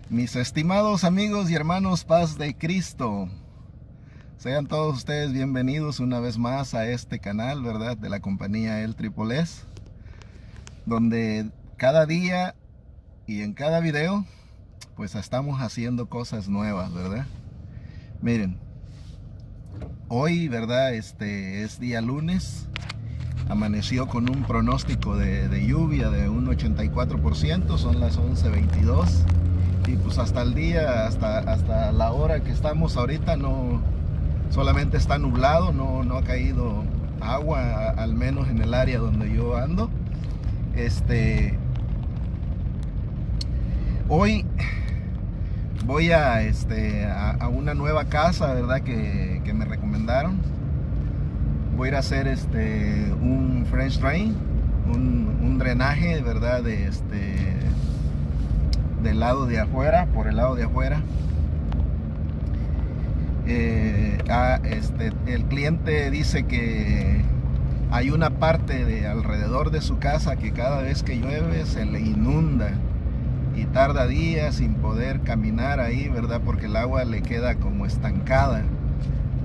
Mis estimados amigos y hermanos, paz de Cristo. Sean todos ustedes bienvenidos una vez más a este canal, ¿verdad? De la compañía El Triple S, donde cada día y en cada video, pues estamos haciendo cosas nuevas, ¿verdad? Miren, hoy, ¿verdad? Es día lunes. Amaneció con un pronóstico de lluvia de un 84%, son las 11:22. Y pues hasta el día, hasta la hora que estamos ahorita, no solamente está nublado, no ha caído agua, al menos en el área donde yo ando. Hoy voy a una nueva casa, ¿verdad? Que me recomendaron. Voy a ir a hacer un French drain, un drenaje, ¿verdad? Del lado de afuera, por el lado de afuera. El cliente dice que hay una parte de alrededor de su casa que cada vez que llueve se le inunda y tarda días sin poder caminar ahí, ¿verdad? Porque el agua le queda como estancada.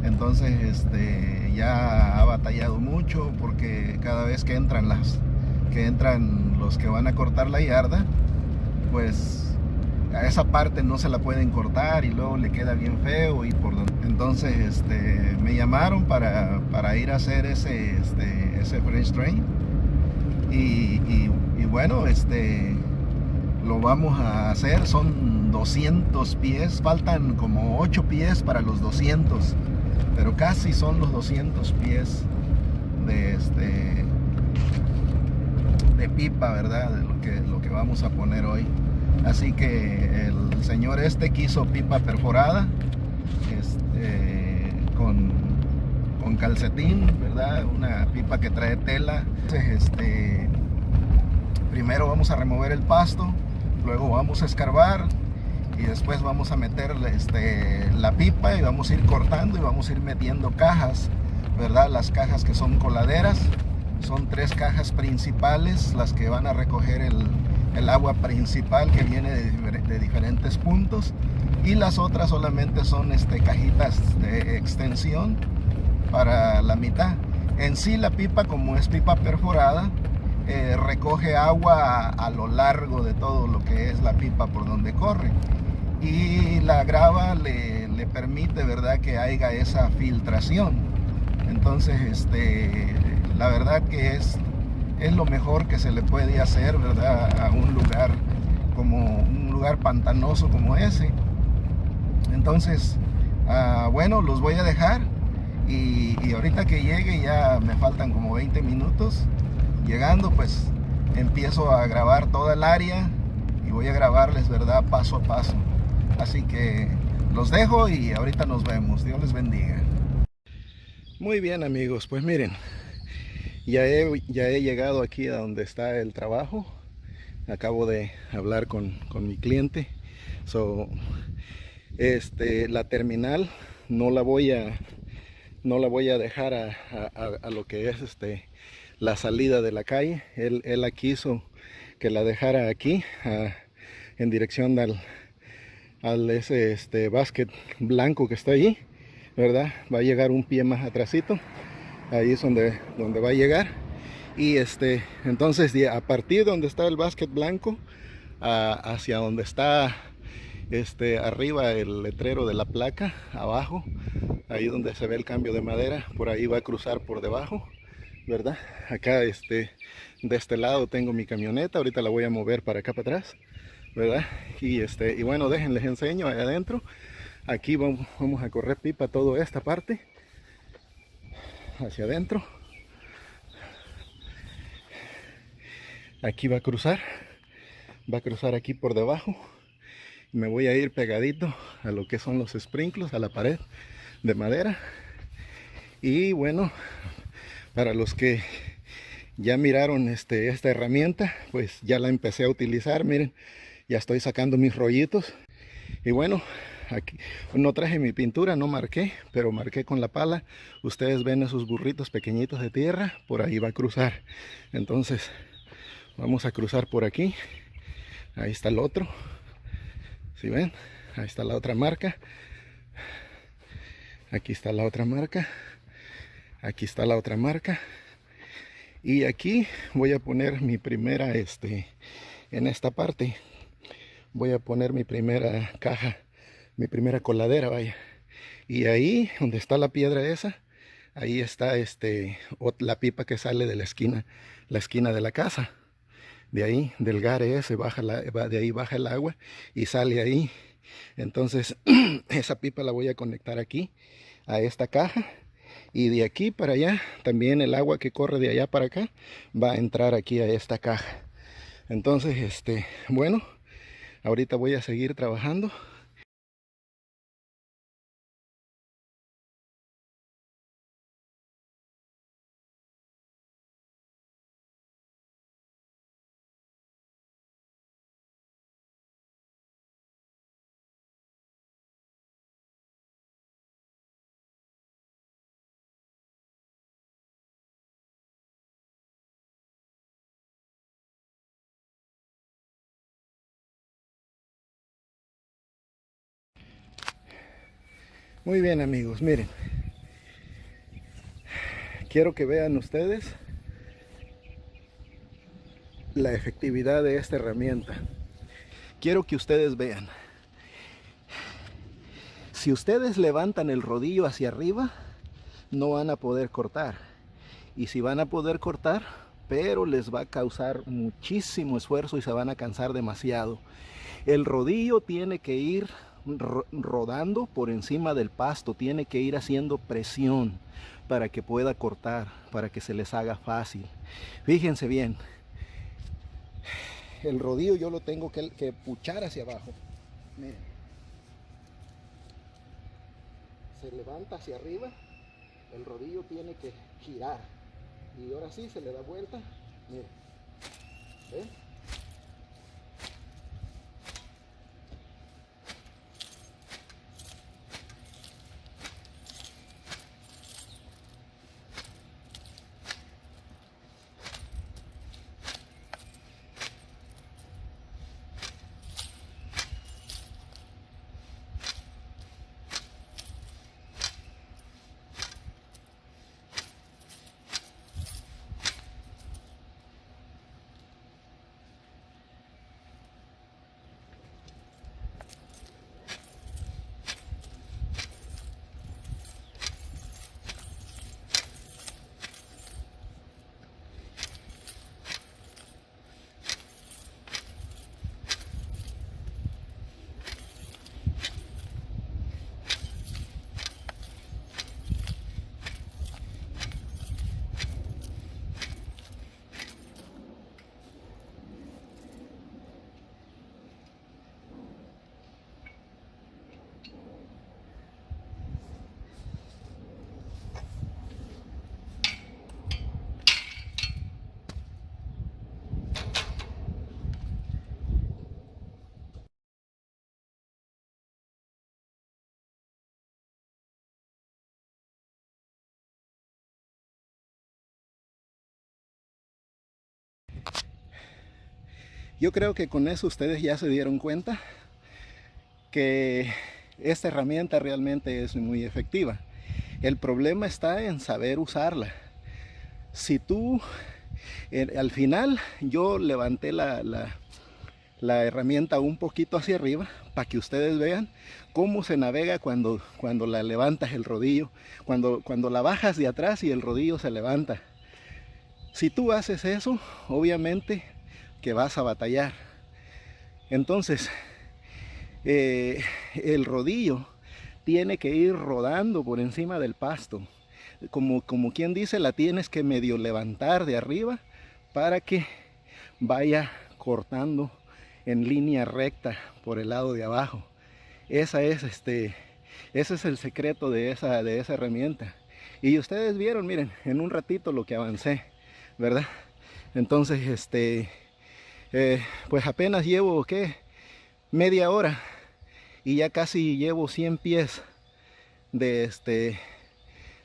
Entonces ya ha batallado mucho porque cada vez que entran los que van a cortar la yarda, pues a esa parte no se la pueden cortar y luego le queda bien feo. Entonces me llamaron para ir a hacer ese French drain y bueno, lo vamos a hacer. Son 200 pies, faltan como 8 pies para los 200, pero casi son los 200 pies de pipa, ¿verdad? De lo que vamos a poner hoy. Así que el señor quiso pipa perforada, con calcetín, ¿verdad? Una pipa que trae tela. Entonces, primero vamos a remover el pasto, luego vamos a escarbar y después vamos a meter la pipa y vamos a ir cortando y vamos a ir metiendo cajas, ¿verdad? Las cajas que son coladeras, son 3 cajas principales las que van a recoger el agua principal que viene de diferentes puntos, y las otras solamente son cajitas de extensión para la mitad. En sí la pipa, como es pipa perforada, recoge agua a lo largo de todo lo que es la pipa por donde corre, y la grava le permite, ¿verdad?, que haya esa filtración. Entonces la verdad que es lo mejor que se le puede hacer, ¿verdad?, a un lugar pantanoso como ese. Entonces bueno, los voy a dejar y ahorita que llegue, ya me faltan como 20 minutos. Llegando, pues empiezo a grabar toda el área y voy a grabarles, ¿verdad?, paso a paso. Así que los dejo y ahorita nos vemos. Dios les bendiga. Muy bien, amigos, pues miren, ya he llegado aquí a donde está el trabajo. Acabo de hablar con mi cliente. La terminal no la voy a dejar a lo que es la salida de la calle. Él la quiso que la dejara aquí, en dirección al ese basket blanco que está allí, ¿verdad? Va a llegar un pie más atrasito. Ahí es donde va a llegar. Y entonces, a partir de donde está el basket blanco, hacia donde está arriba el letrero de la placa, abajo, ahí donde se ve el cambio de madera, por ahí va a cruzar por debajo, ¿verdad? Acá de este lado tengo mi camioneta. Ahorita la voy a mover para acá para atrás, ¿verdad? Y bueno, les enseño allá adentro. Aquí vamos a correr pipa toda esta parte hacia adentro. Aquí va a cruzar aquí por debajo. Me voy a ir pegadito a lo que son los sprinkles, a la pared de madera. Y bueno, para los que ya miraron esta herramienta, pues ya la empecé a utilizar. Miren, ya estoy sacando mis rollitos. Y bueno, aquí no traje mi pintura, no marqué, pero marqué con la pala. Ustedes ven esos burritos pequeñitos de tierra, por ahí va a cruzar. Entonces vamos a cruzar por aquí. Ahí está el otro. ¿Sí ven? Ahí está la otra marca. Aquí está la otra marca. Aquí está la otra marca. Y aquí voy a poner mi primera, en esta parte, voy a poner mi primera caja, mi primera coladera, vaya. Y ahí, donde está la piedra esa, ahí está la pipa que sale de la esquina de la casa. De ahí, del gare ese, de ahí baja el agua y sale ahí. Entonces, esa pipa la voy a conectar aquí, a esta caja. Y de aquí para allá, también el agua que corre de allá para acá, va a entrar aquí a esta caja. Entonces, bueno, ahorita voy a seguir trabajando. Muy bien, amigos, miren. Quiero que vean ustedes la efectividad de esta herramienta. Quiero que ustedes vean. Si ustedes levantan el rodillo hacia arriba, no van a poder cortar. Y si van a poder cortar, pero les va a causar muchísimo esfuerzo y se van a cansar demasiado. El rodillo tiene que ir rodando por encima del pasto, tiene que ir haciendo presión para que pueda cortar, para que se les haga fácil. Fíjense bien, el rodillo yo lo tengo que puchar hacia abajo. Miren, se levanta hacia arriba, el rodillo tiene que girar y ahora sí se le da vuelta. Miren, ¿ven? Yo creo que con eso ustedes ya se dieron cuenta que esta herramienta realmente es muy efectiva. El problema está en saber usarla. Si tú, al final yo levanté la herramienta un poquito hacia arriba para que ustedes vean cómo se navega cuando la levantas el rodillo, cuando la bajas de atrás y el rodillo se levanta. Si tú haces eso, obviamente que vas a batallar. Entonces, el rodillo tiene que ir rodando por encima del pasto. Como quien dice, la tienes que medio levantar de arriba para que vaya cortando en línea recta por el lado de abajo. Ese es el secreto de esa herramienta. Y ustedes vieron, miren, en un ratito lo que avancé, ¿verdad? Entonces, pues apenas llevo, ¿qué? Media hora y ya casi llevo 100 pies de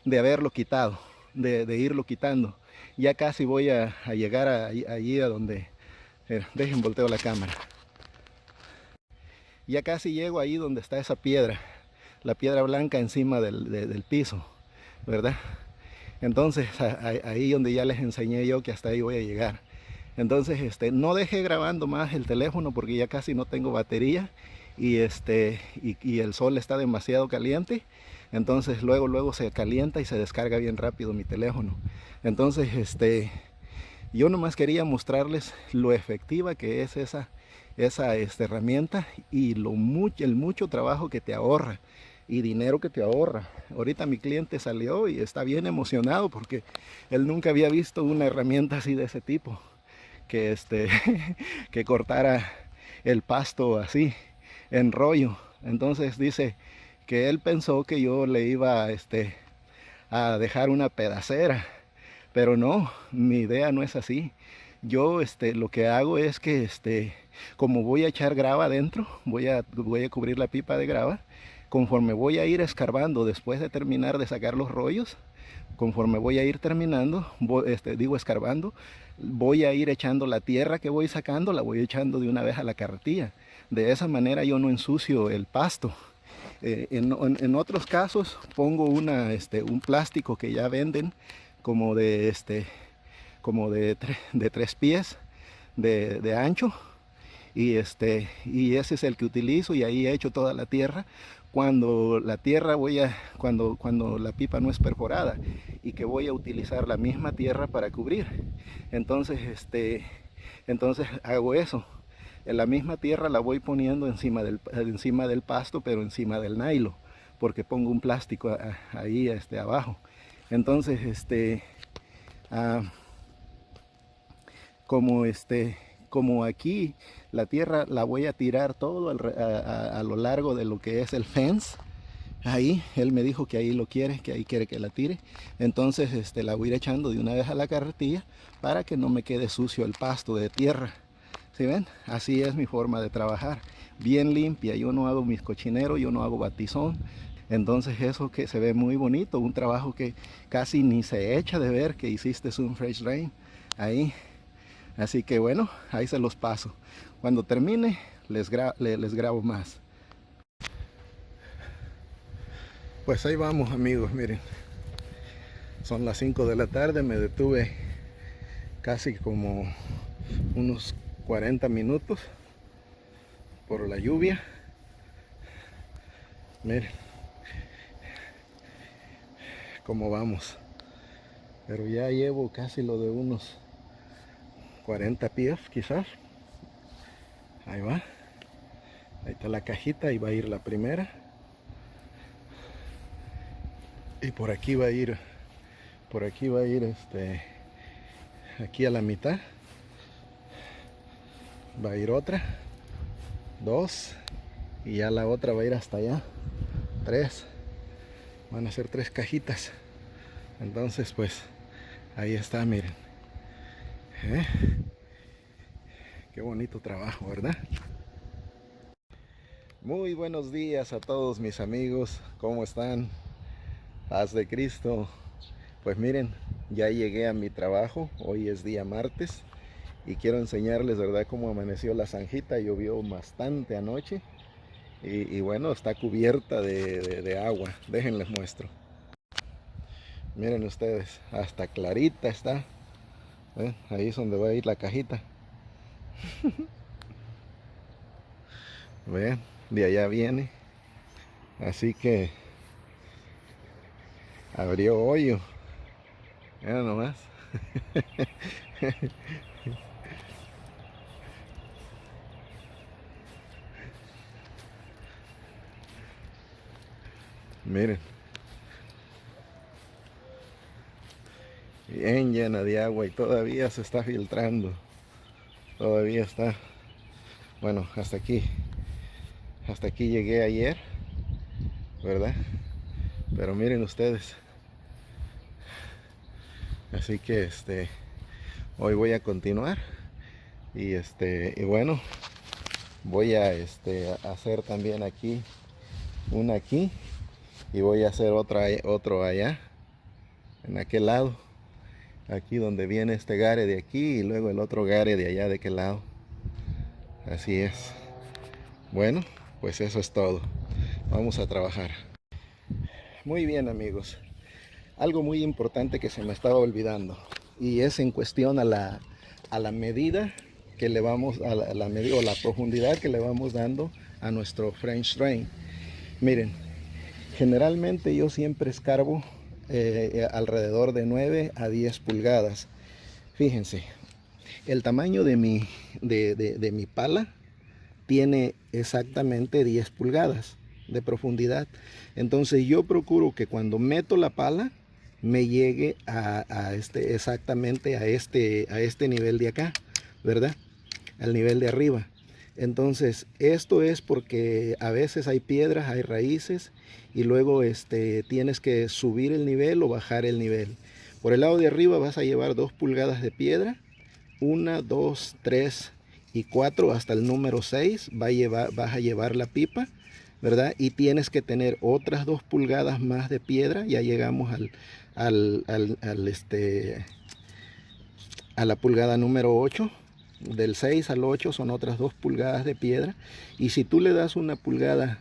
haberlo quitado, de irlo quitando. Ya casi voy a llegar allí a donde, dejen volteo la cámara. Ya casi llego ahí donde está esa piedra, la piedra blanca encima del piso, ¿verdad? Entonces ahí donde ya les enseñé yo que hasta ahí voy a llegar. Entonces no dejé grabando más el teléfono porque ya casi no tengo batería y y el sol está demasiado caliente. Entonces luego se calienta y se descarga bien rápido mi teléfono. Entonces yo nomás quería mostrarles lo efectiva que es esa herramienta y el mucho trabajo que te ahorra y dinero que te ahorra. Ahorita mi cliente salió y está bien emocionado porque él nunca había visto una herramienta así de ese tipo, que que cortara el pasto así en rollo. Entonces dice que él pensó que yo le iba a dejar una pedacera, pero no, mi idea no es así. Yo lo que hago es que como voy a echar grava adentro, voy a cubrir la pipa de grava. Conforme voy a ir escarbando después de terminar de sacar los rollos, conforme voy a ir terminando, escarbando, voy a ir echando la tierra que voy sacando, la voy echando de una vez a la carretilla. De esa manera yo no ensucio el pasto. En otros casos pongo un plástico que ya venden como de 3 pies de ancho, y ese es el que utilizo, y ahí echo toda la tierra. Cuando la pipa no es perforada y que voy a utilizar la misma tierra para cubrir, entonces hago eso. En la misma tierra la voy poniendo encima del pasto, pero encima del nylon, porque pongo un plástico ahí abajo. Entonces ah, como como aquí la tierra la voy a tirar todo a lo largo de lo que es el fence. Ahí él me dijo que ahí lo quiere, que ahí quiere que la tire. Entonces la voy a ir echando de una vez a la carretilla para que no me quede sucio el pasto de tierra. ¿Sí ven? Así es mi forma de trabajar, bien limpia. Yo no hago mis cochineros, yo no hago batizón. Entonces eso que se ve muy bonito, un trabajo que casi ni se echa de ver que hiciste un fresh rain ahí. Así que bueno, ahí se los paso. Cuando termine les grabo más. Pues ahí vamos, amigos, miren. Son las 5 de la tarde, me detuve casi como unos 40 minutos por la lluvia. Miren cómo vamos. Pero ya llevo casi lo de unos 40 pies quizás. Ahí va. Ahí está la cajita, ahí va a ir la primera. Y por aquí va a ir aquí a la mitad. Va a ir otra, 2, y ya la otra va a ir hasta allá, 3. Van a ser 3 cajitas. Entonces pues ahí está, miren. Qué bonito trabajo, ¿verdad? Muy buenos días a todos mis amigos, ¿cómo están? Paz de Cristo. Pues miren, ya llegué a mi trabajo, hoy es día martes y quiero enseñarles, ¿verdad?, cómo amaneció la zanjita. Llovió bastante anoche y bueno, está cubierta de agua. Déjenles muestro. Miren ustedes, hasta clarita está. ¿Ven? Ahí es donde va a ir la cajita. Vean, de allá viene. Así que abrió hoyo. Vean nomás. Miren. Bien llena de agua y todavía se está filtrando. Todavía está. Bueno, hasta aquí llegué ayer, ¿verdad? Pero miren ustedes. Así que hoy voy a continuar y bueno, voy a hacer también aquí una aquí, y voy a hacer otro allá en aquel lado, aquí donde viene este gare de aquí y luego el otro gare de allá de aquel lado. Así es. Bueno, pues eso es todo. Vamos a trabajar. Muy bien, amigos. Algo muy importante que se me estaba olvidando, y es en cuestión a la medida que le vamos, a la medida o la profundidad que le vamos dando a nuestro French drain. Miren, generalmente yo siempre escarbo alrededor de 9 a 10 pulgadas. Fíjense, el tamaño de mi pala tiene exactamente 10 pulgadas de profundidad. Entonces yo procuro que cuando meto la pala me llegue exactamente a este nivel de acá, ¿verdad? Al nivel de arriba. Entonces esto es porque a veces hay piedras, hay raíces, y luego tienes que subir el nivel o bajar el nivel. Por el lado de arriba vas a llevar 2 pulgadas de piedra, 1, 2, 3 y 4 hasta el número 6 vas a llevar la pipa, ¿verdad? Y tienes que tener otras 2 pulgadas más de piedra. Ya llegamos a la pulgada número 8. Del 6 al 8 son otras 2 pulgadas de piedra. Y si tú le das una pulgada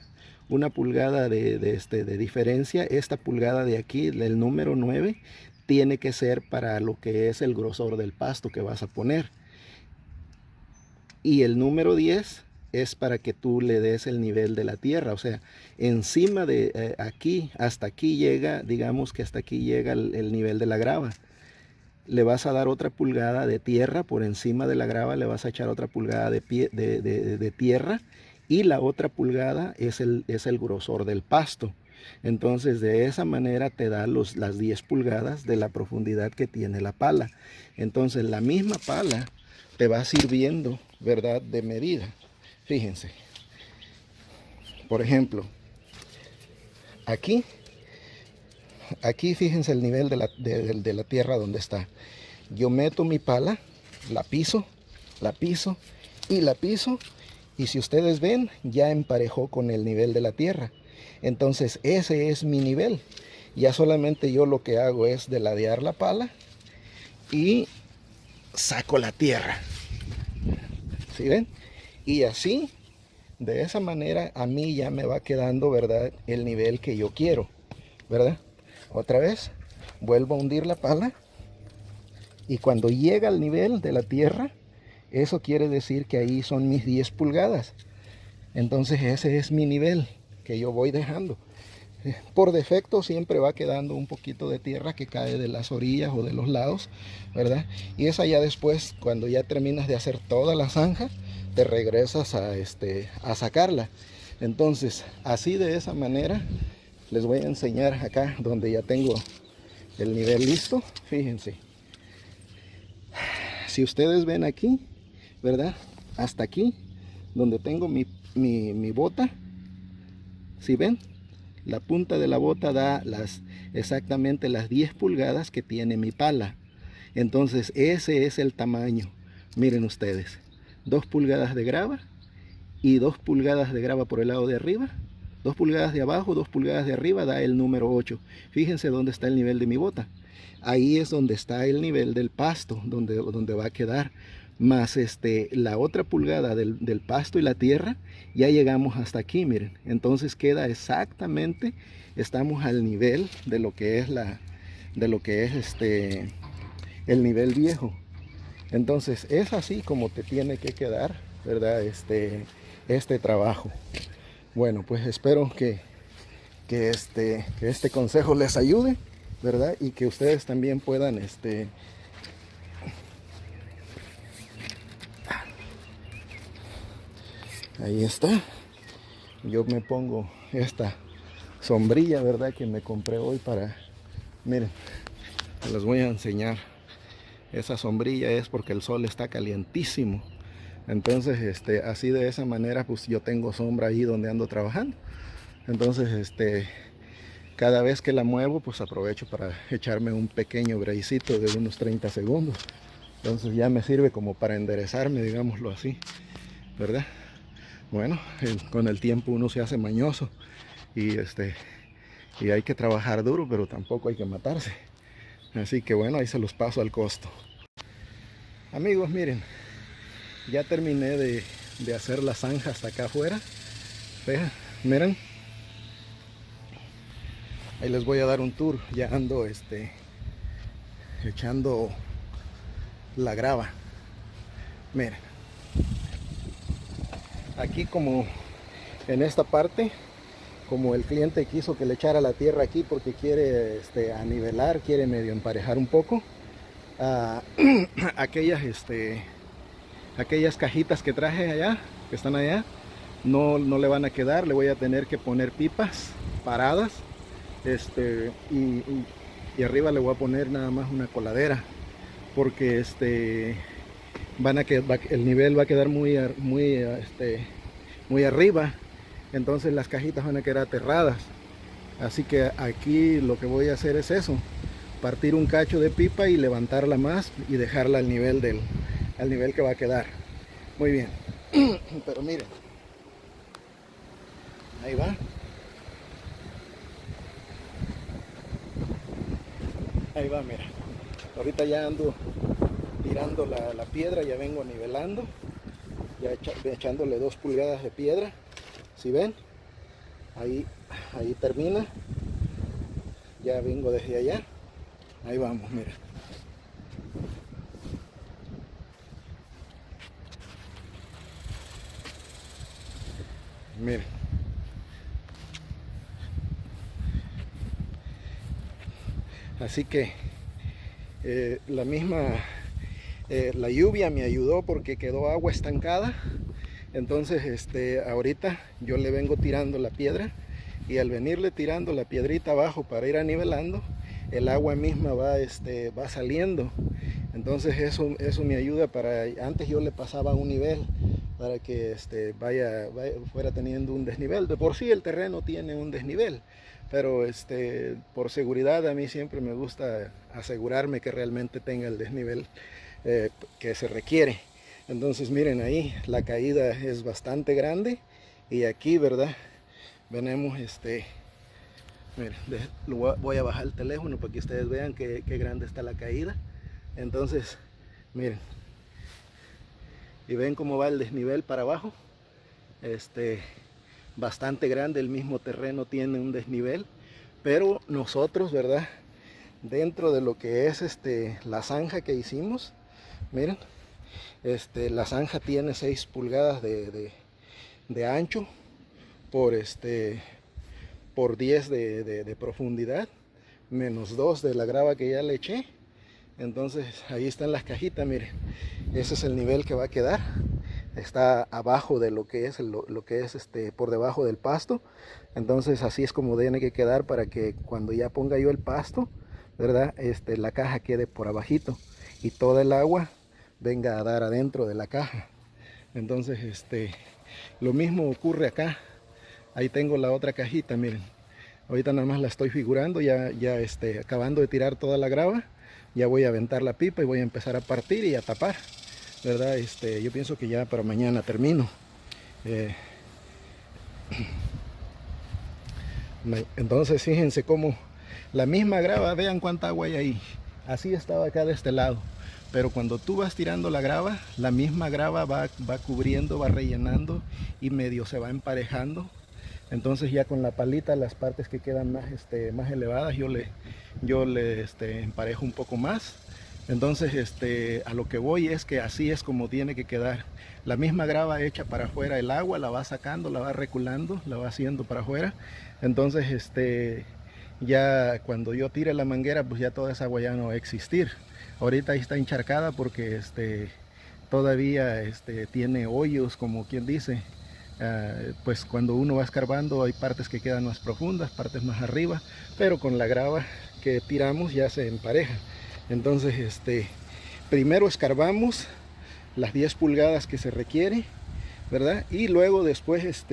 de diferencia, esta pulgada de aquí, el número 9, tiene que ser para lo que es el grosor del pasto que vas a poner. Y el número 10 es para que tú le des el nivel de la tierra. O sea, encima de aquí, hasta aquí llega, digamos que hasta aquí llega el nivel de la grava. Le vas a dar otra pulgada de tierra por encima de la grava, le vas a echar otra pulgada de tierra, y la otra pulgada es el grosor del pasto. Entonces de esa manera te da las 10 pulgadas de la profundidad que tiene la pala. Entonces la misma pala te va sirviendo, ¿verdad?, de medida. Fíjense, por ejemplo, aquí fíjense el nivel de la tierra donde está. Yo meto mi pala, la piso, y la piso, y si ustedes ven, ya emparejó con el nivel de la tierra. Entonces ese es mi nivel. Ya solamente yo lo que hago es de ladear la pala y saco la tierra. ¿Sí ven? Y así, de esa manera, a mí ya me va quedando, ¿verdad?, el nivel que yo quiero, ¿verdad? Otra vez, vuelvo a hundir la pala, y cuando llega al nivel de la tierra, eso quiere decir que ahí son mis 10 pulgadas. Entonces ese es mi nivel que yo voy dejando. Por defecto siempre va quedando un poquito de tierra que cae de las orillas o de los lados, ¿verdad? Y esa ya después, cuando ya terminas de hacer toda la zanja, te regresas a sacarla. Entonces, así de esa manera, les voy a enseñar acá donde ya tengo el nivel listo. Fíjense, si ustedes ven aquí, ¿verdad?, hasta aquí, donde tengo mi bota, ¿sí ven? La punta de la bota da exactamente las 10 pulgadas que tiene mi pala. Entonces ese es el tamaño. Miren ustedes, 2 pulgadas de grava y 2 pulgadas de grava por el lado de arriba. 2 pulgadas de abajo, 2 pulgadas de arriba da el número 8. Fíjense dónde está el nivel de mi bota. Ahí es donde está el nivel del pasto, donde va a quedar. Más la otra pulgada del pasto y la tierra, ya llegamos hasta aquí, miren. Entonces queda exactamente, estamos al nivel de lo que es el nivel viejo. Entonces es así como te tiene que quedar, ¿verdad?, este trabajo. Bueno, pues espero que este consejo les ayude, ¿verdad? Y que ustedes también puedan ahí está. Yo me pongo esta sombrilla, ¿verdad?, que me compré hoy para... Miren, les voy a enseñar. Esa sombrilla es porque el sol está calientísimo. Entonces, así de esa manera, pues yo tengo sombra ahí donde ando trabajando. Entonces, cada vez que la muevo, pues aprovecho para echarme un pequeño breicito de unos 30 segundos. Entonces ya me sirve como para enderezarme, digámoslo así, ¿verdad? Bueno, con el tiempo uno se hace mañoso y hay que trabajar duro, pero tampoco hay que matarse. Así que bueno, ahí se los paso al costo. Amigos, miren, ya terminé de hacer la zanja hasta acá afuera. fea. Miren, ahí les voy a dar un tour. Ya ando echando la grava. Miren, aquí como en esta parte, como el cliente quiso que le echara la tierra aquí porque quiere anivelar, quiere medio emparejar un poco, aquellas aquellas cajitas que traje allá, que están allá, no le van a quedar. Le voy a tener que poner pipas paradas, y arriba le voy a poner nada más una coladera, porque el nivel va a quedar muy arriba, entonces las cajitas van a quedar aterradas. Así que aquí lo que voy a hacer es eso, partir un cacho de pipa y levantarla más y dejarla al nivel que va a quedar. Muy bien. Pero miren, ahí va. Ahí va, mira. Ahorita ya ando tirando la piedra, ya vengo nivelando, ya echándole 2 pulgadas de piedra. Si ven, ahí termina. Ya vengo desde allá. Ahí vamos, mira. Miren. Así que la lluvia me ayudó porque quedó agua estancada. Entonces ahorita yo le vengo tirando la piedra, y al venirle tirando la piedrita abajo para ir nivelando, el agua misma va saliendo. Entonces eso me ayuda. Antes yo le pasaba un nivel para que fuera teniendo un desnivel. De por sí el terreno tiene un desnivel, pero por seguridad a mí siempre me gusta asegurarme que realmente tenga el desnivel que se requiere. Entonces miren, ahí la caída es bastante grande, y aquí, verdad, venimos miren, voy a bajar el teléfono para que ustedes vean qué grande está la caída. Entonces miren, y ven cómo va el desnivel para abajo. Bastante grande, el mismo terreno tiene un desnivel, pero nosotros, verdad, dentro de lo que es la zanja que hicimos, miren, la zanja tiene 6 pulgadas de ancho por 10 de profundidad, menos 2 de la grava que ya le eché. Entonces ahí están las cajitas, miren, ese es el nivel que va a quedar. Está abajo de lo que es por debajo del pasto. Entonces así es como tiene que quedar, para que cuando ya ponga yo el pasto, verdad, la caja quede por abajito y toda el agua venga a dar adentro de la caja. Entonces lo mismo ocurre acá. Ahí tengo la otra cajita, miren. Ahorita nada más la estoy figurando, ya acabando de tirar toda la grava. Ya voy a aventar la pipa y voy a empezar a partir y a tapar, ¿verdad? Yo pienso que ya para mañana termino. Entonces fíjense cómo la misma grava, vean cuánta agua hay ahí. Así estaba acá de este lado. Pero cuando tú vas tirando la grava, la misma grava va cubriendo, va rellenando y medio se va emparejando. Entonces ya con la palita, las partes que quedan más elevadas, yo le emparejo un poco más. Entonces a lo que voy es que así es como tiene que quedar. La misma grava hecha para afuera, el agua la va sacando, la va reculando, la va haciendo para afuera. Entonces ya cuando yo tire la manguera, pues ya toda esa agua ya no va a existir. Ahorita ahí está encharcada porque todavía tiene hoyos, como quien dice. Pues cuando uno va escarbando hay partes que quedan más profundas, partes más arriba, pero con la grava que tiramos ya se empareja. Entonces primero escarbamos las 10 pulgadas que se requiere, ¿verdad? Y luego después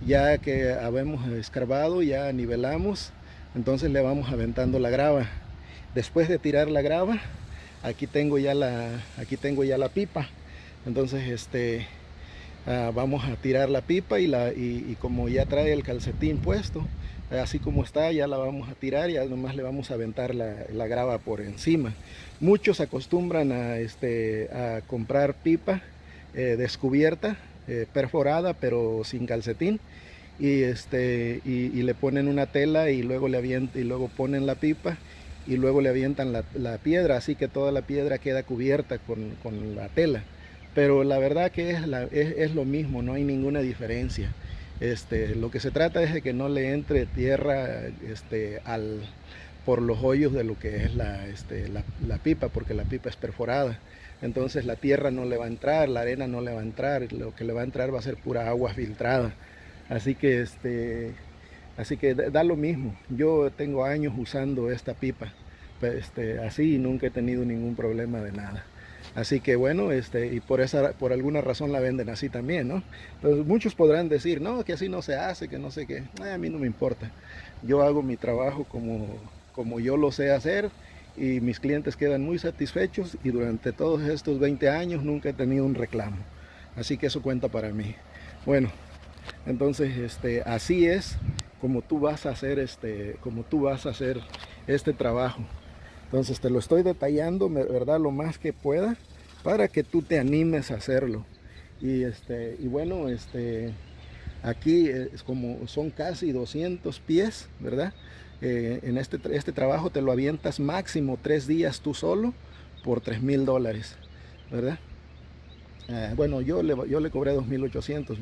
ya que habemos escarbado, ya nivelamos, entonces le vamos aventando la grava. Después de tirar la grava, aquí tengo ya la pipa. Entonces vamos a tirar la pipa y como ya trae el calcetín puesto, así como está, ya la vamos a tirar, ya nomás le vamos a aventar la grava por encima. Muchos acostumbran a comprar pipa descubierta, perforada pero sin calcetín, y le ponen una tela y luego le avientan, y luego ponen la pipa y luego le avientan la piedra, así que toda la piedra queda cubierta con la tela. Pero la verdad que es lo mismo, no hay ninguna diferencia. Lo que se trata es de que no le entre tierra por los hoyos de lo que es la pipa, porque la pipa es perforada. Entonces la tierra no le va a entrar, la arena no le va a entrar, lo que le va a entrar va a ser pura agua filtrada. Así que da lo mismo. Yo tengo años usando esta pipa, así, y nunca he tenido ningún problema de nada. Así que bueno, y por alguna razón la venden así también, ¿no? Entonces muchos podrán decir, no, que así no se hace, que no sé qué. A mí no me importa. Yo hago mi trabajo como yo lo sé hacer, y mis clientes quedan muy satisfechos, y durante todos estos 20 años nunca he tenido un reclamo. Así que eso cuenta para mí. Bueno, entonces así es como tú vas a hacer este trabajo. Entonces te lo estoy detallando, ¿verdad? Lo más que pueda para que tú te animes a hacerlo. Y bueno, aquí es como son casi 200 pies, ¿verdad? En este trabajo te lo avientas máximo 3 días tú solo por $3,000, ¿verdad? Bueno, yo le cobré 2,800,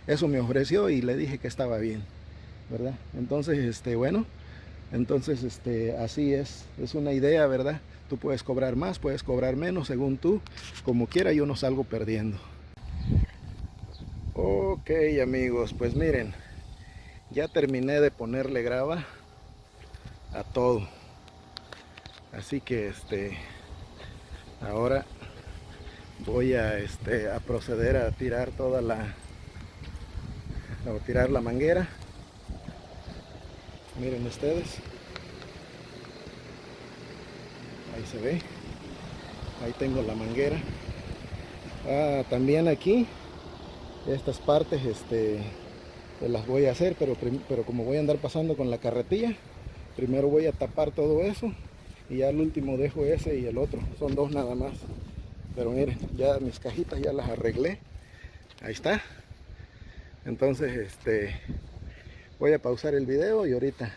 eso me ofreció y le dije que estaba bien, ¿verdad? Entonces, bueno, entonces, así es una idea, ¿verdad? Tú puedes cobrar más, puedes cobrar menos, según tú, como quiera, yo no salgo perdiendo. Ok, amigos, pues miren, ya terminé de ponerle grava a todo. Así que, ahora voy a proceder a tirar a tirar la manguera. Miren ustedes, ahí se ve, ahí tengo la manguera. También aquí estas partes pues las voy a hacer, pero como voy a andar pasando con la carretilla, primero voy a tapar todo eso y ya al último dejo ese y el otro. Son dos nada más. Pero miren, ya mis cajitas ya las arreglé. Ahí está. Entonces voy a pausar el video y ahorita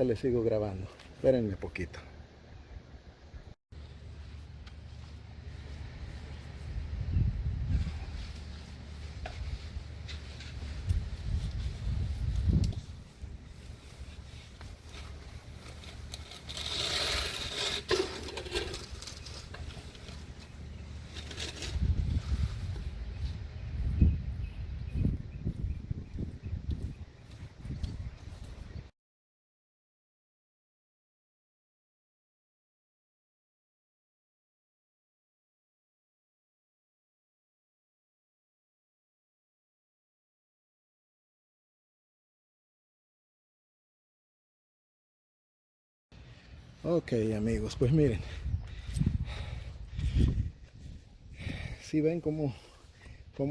les sigo grabando. Espérenme poquito. Ok, amigos, pues miren, si ven cómo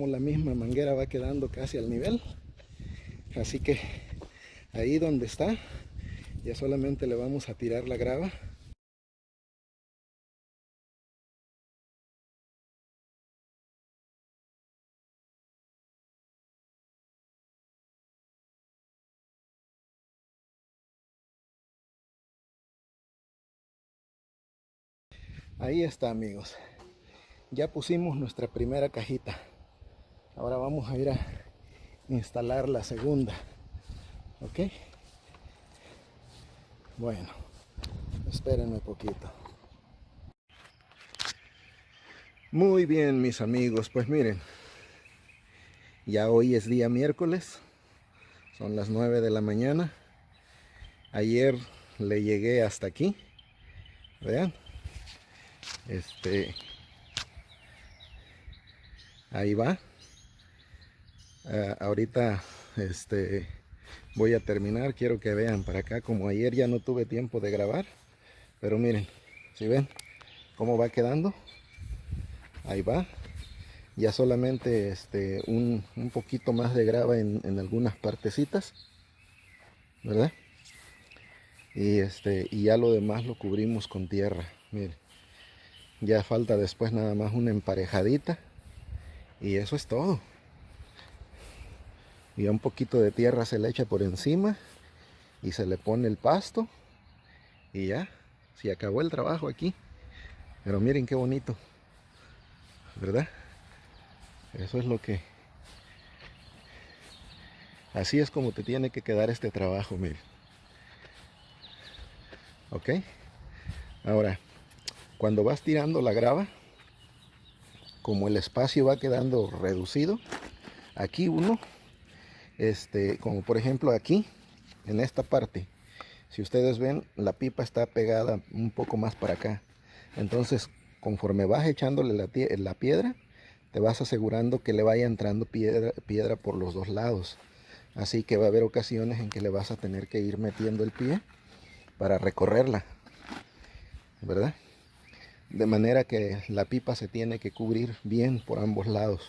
la misma manguera va quedando casi al nivel. Así que ahí donde está, ya solamente le vamos a tirar la grava. Ahí está, amigos. Ya pusimos nuestra primera cajita. Ahora vamos a ir a instalar la segunda. ¿Ok? Bueno, espérenme poquito. Muy bien, mis amigos. Pues miren, ya hoy es día miércoles. Son las 9 de la mañana. Ayer le llegué hasta aquí. Vean. Ahí va. Ahorita voy a terminar. Quiero que vean para acá, como ayer ya no tuve tiempo de grabar, pero miren, si ven cómo va quedando. Ahí va. Ya solamente un poquito más de grava en algunas partecitas, ¿verdad? Y ya lo demás lo cubrimos con tierra. Miren, ya falta después nada más una emparejadita Y eso es todo. Y un poquito de tierra se le echa por encima y se le pone el pasto y ya, se acabó el trabajo aquí. Pero miren qué bonito, ¿verdad? Eso es lo que... Así es como te tiene que quedar este trabajo, miren. ¿Ok? Ahora, cuando vas tirando la grava, como el espacio va quedando reducido, aquí uno, como por ejemplo aquí, en esta parte, si ustedes ven, la pipa está pegada un poco más para acá. Entonces, conforme vas echándole la piedra, te vas asegurando que le vaya entrando piedra por los dos lados. Así que va a haber ocasiones en que le vas a tener que ir metiendo el pie para recorrerla, ¿verdad? De manera que la pipa se tiene que cubrir bien por ambos lados.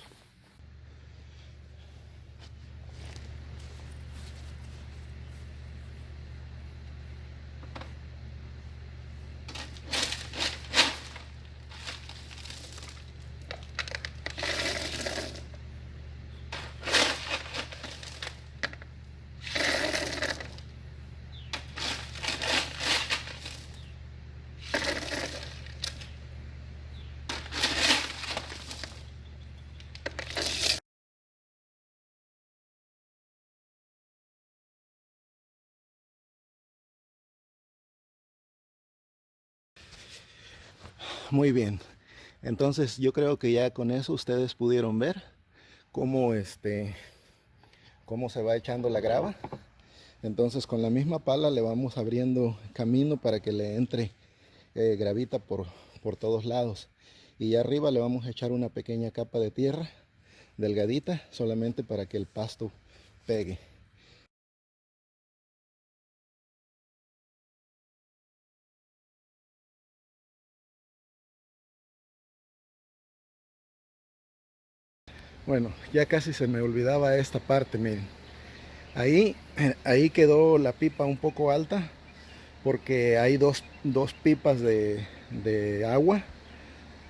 Muy bien. Entonces yo creo que ya con eso ustedes pudieron ver cómo, cómo se va echando la grava. Entonces con la misma pala le vamos abriendo camino para que le entre gravita por todos lados. Y arriba le vamos a echar una pequeña capa de tierra delgadita, solamente para que el pasto pegue. Bueno, ya casi se me olvidaba esta parte, miren. Ahí quedó la pipa un poco alta porque hay dos pipas de agua,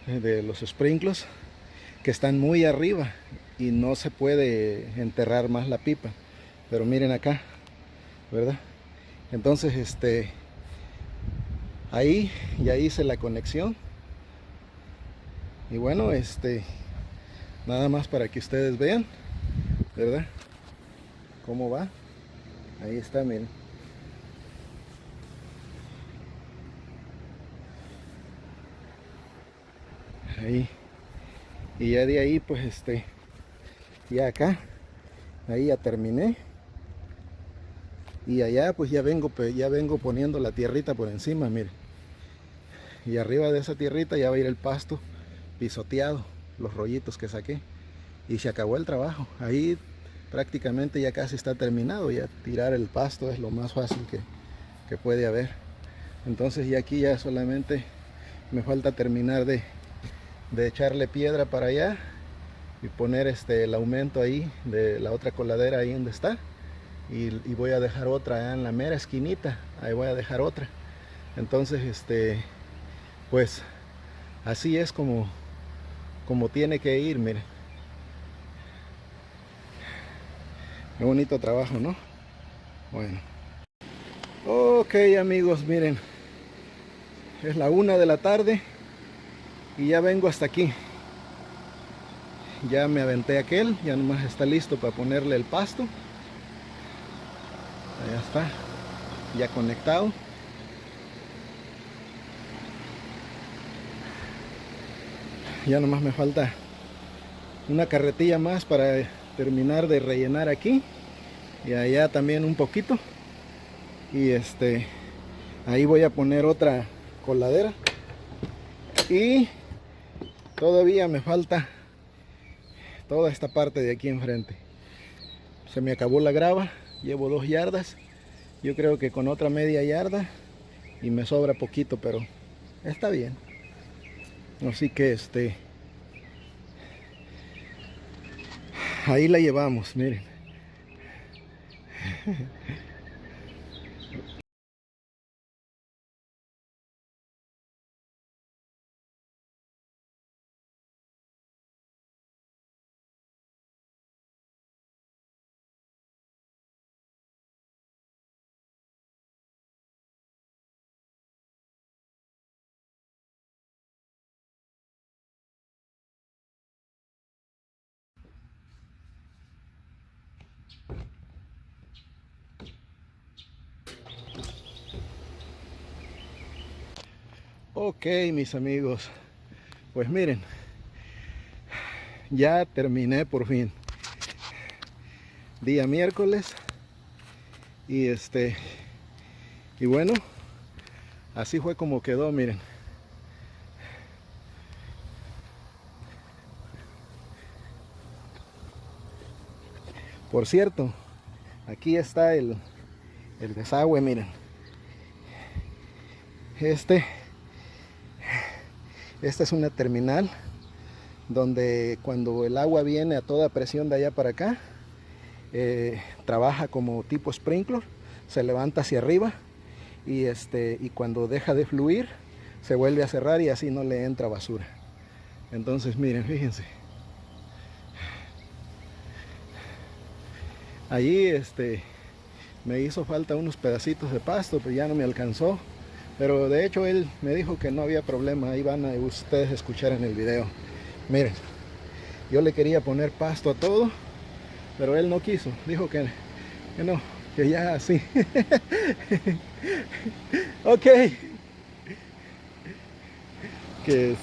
de los sprinkles, que están muy arriba y no se puede enterrar más la pipa. Pero miren acá, ¿verdad? Entonces, ahí ya hice la conexión. Y bueno, nada más para que ustedes vean, ¿verdad? Cómo va. Ahí está, miren. Ahí. Y ya de ahí, pues, ya acá, ahí ya terminé. Y allá, pues ya vengo poniendo la tierrita por encima, miren. Y arriba de esa tierrita ya va a ir el pasto pisoteado, los rollitos que saqué. Y se acabó el trabajo. Ahí prácticamente ya casi está terminado. Ya tirar el pasto es lo más fácil que puede haber. Entonces ya aquí ya solamente me falta terminar de echarle piedra para allá y poner el aumento ahí de la otra coladera ahí donde está. Y voy a dejar otra allá en la mera esquinita. Ahí voy a dejar otra. Entonces pues así es como tiene que ir, miren. Qué bonito trabajo, ¿no? Bueno. Ok, amigos, miren. Es la 1 de la tarde y ya vengo hasta aquí. Ya me aventé aquel, ya nomás está listo para ponerle el pasto. Allá está, ya conectado. Ya nomás me falta una carretilla más para terminar de rellenar aquí. Y allá también un poquito. Y ahí voy a poner otra coladera. Y todavía me falta toda esta parte de aquí enfrente. Se me acabó la grava, llevo 2 yardas. Yo creo que con otra media yarda y me sobra poquito, pero está bien. Así que ahí la llevamos, miren. Ok, mis amigos, pues miren, ya terminé por fin. Día miércoles y y bueno, así fue como quedó, miren. Por cierto, aquí está el desagüe, miren. Esta es una terminal donde cuando el agua viene a toda presión de allá para acá, trabaja como tipo sprinkler, se levanta hacia arriba y cuando deja de fluir se vuelve a cerrar y así no le entra basura. Entonces miren, fíjense. Allí me hizo falta unos pedacitos de pasto, pero ya no me alcanzó. Pero de hecho él me dijo que no había problema. Ahí van a ustedes escuchar en el video. Miren, yo le quería poner pasto a todo, pero él no quiso. Dijo que no, que ya así. Ok. Que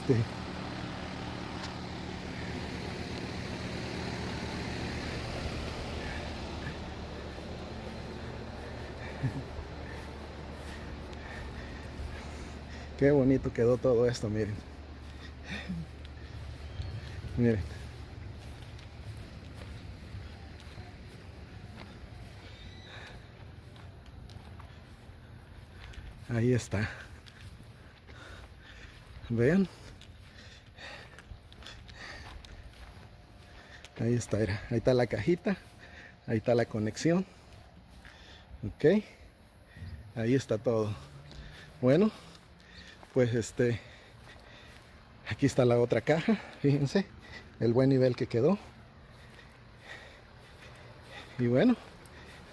qué bonito quedó todo esto, miren. Miren. Ahí está. Vean. Ahí está, ahí está la cajita. Ahí está la conexión. Ok. Ahí está todo. Bueno, pues aquí está la otra caja. Fíjense el buen nivel que quedó. Y bueno,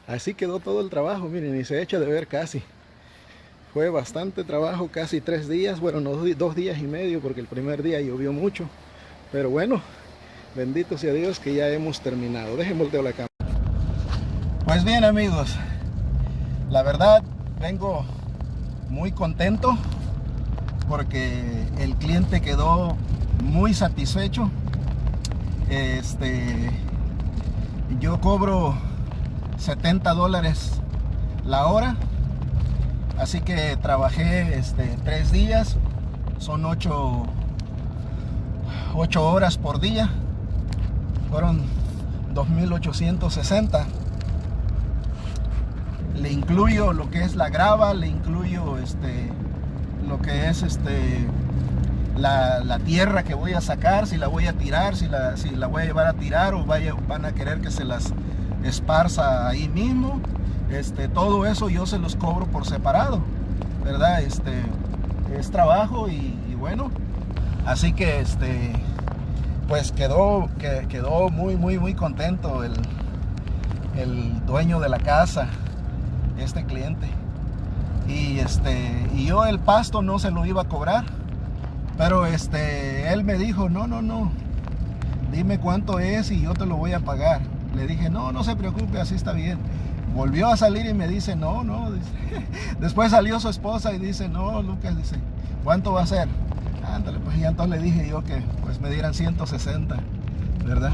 así quedó todo el trabajo. Miren, y se echa de ver casi. Fue bastante trabajo, casi 3 días. Bueno, no, 2 días y medio, porque el primer día llovió mucho. Pero bueno, bendito sea Dios que ya hemos terminado. Dejen volteo la cámara. Pues bien, amigos, la verdad vengo muy contento porque el cliente quedó muy satisfecho. Yo cobro $70 la hora, así que trabajé 3 días, son 8 horas por día, fueron 2,860. Le incluyo lo que es la grava, le incluyo lo que es la tierra que voy a sacar, si la voy a tirar, si la voy a llevar a tirar o van a querer que se las esparza ahí mismo. Todo eso yo se los cobro por separado, ¿verdad? Es trabajo y bueno, así que pues quedó muy contento el dueño de la casa, este cliente. Y yo el pasto no se lo iba a cobrar, pero él me dijo, no, dime cuánto es y yo te lo voy a pagar. Le dije, no se preocupe, así está bien. Volvió a salir y me dice, no, dice. Después salió su esposa y dice, no, Lucas, dice, ¿cuánto va a ser? Ándale, pues ya entonces le dije yo que pues me dieran 160, ¿verdad?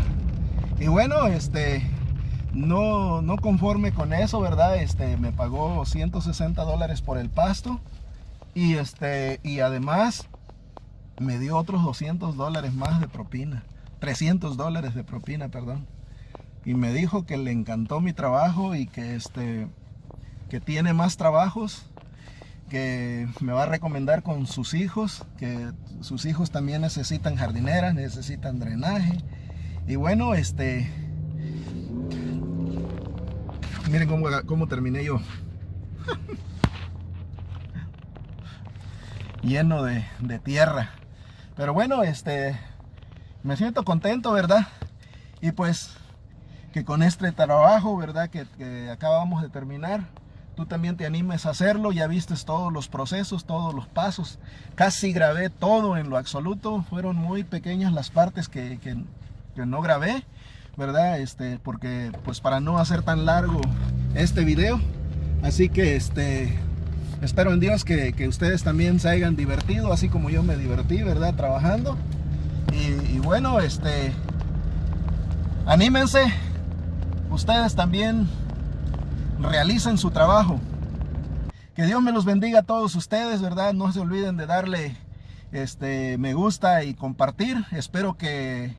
Y bueno, no conforme con eso, ¿verdad? Me pagó $160 por el pasto y además me dio otros $200 más de propina, $300 de propina, perdón. Y me dijo que le encantó mi trabajo y que que tiene más trabajos, que me va a recomendar con sus hijos, que sus hijos también necesitan jardineras, necesitan drenaje. Y bueno, miren cómo terminé yo. Lleno de tierra. Pero bueno, me siento contento, ¿verdad? Y pues que con este trabajo, ¿verdad? Que acabamos de terminar, tú también te animes a hacerlo. Ya viste todos los procesos, todos los pasos. Casi grabé todo en lo absoluto. Fueron muy pequeñas las partes que no grabé, ¿verdad? Porque pues para no hacer tan largo este video. Así que Espero en Dios que ustedes también se hayan divertido, así como yo me divertí, ¿verdad? Trabajando. Y bueno, anímense. Ustedes también realicen su trabajo. Que Dios me los bendiga a todos ustedes, ¿verdad? No se olviden de darle me gusta y compartir. Espero que